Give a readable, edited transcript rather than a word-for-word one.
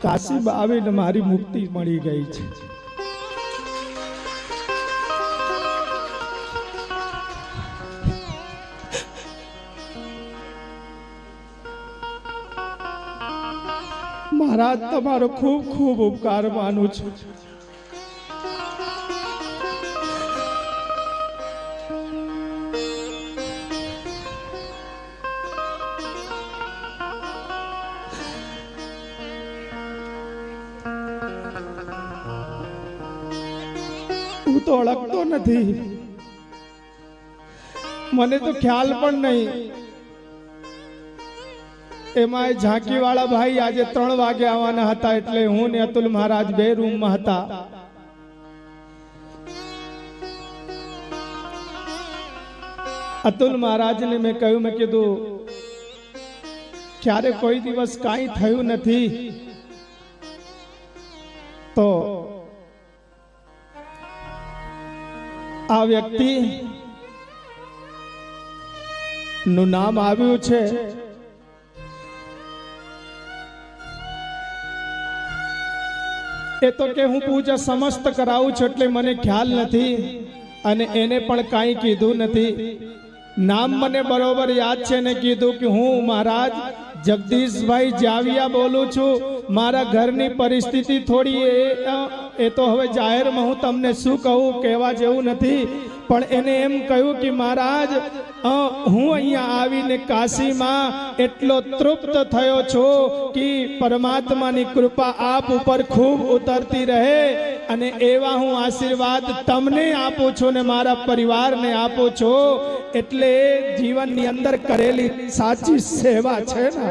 કાશીમાં આવીને મારી મુક્તિ મળી ગઈ છે। મહારાજ તમારો ખૂબ ખૂબ ઉપકાર માનું છું। હું તો ઓળખતો નથી, મને તો ખ્યાલ પણ નહીં। એમાં ઝાંકી વાળા ભાઈ આજે 3 વાગે આવવાના હતા, એટલે હું ને અતુલ મહારાજ 2 રૂમમાં હતા। અતુલ મહારાજને મેં કહ્યું, મેં કીધું ક્યારે કોઈ દિવસ કાંઈ થયું નથી, તો આ વ્યક્તિ નું નામ આવ્યું છે, એ તો કે હું પૂજા સમસ્ત કરાવું છું એટલે મને ખ્યાલ નથી, અને એને પણ કાંઈ કીધું નથી। નામ મને બરોબર યાદ છે ને કીધું કે હું મહારાજ જગદીશભાઈ જાવિયા બોલું છું। મારા ઘરની પરિસ્થિતિ થોડી એ તો હવે જાહેરમાં હું તમને શું કહું, કહેવા જેવું નથી, પણ એને એમ કહ્યું કે મહારાજ હું અહીંયા આવીને કાશીમાં એટલો તૃપ્ત થયો છું કે પરમાત્માની કૃપા આપ ઉપર ખૂબ ઉતરતી રહે, અને એવા હું આશીર્વાદ તમને આપું છું ને મારા પરિવારને આપું છું। એટલે જીવનની અંદર કરેલી સાચી સેવા છે ને।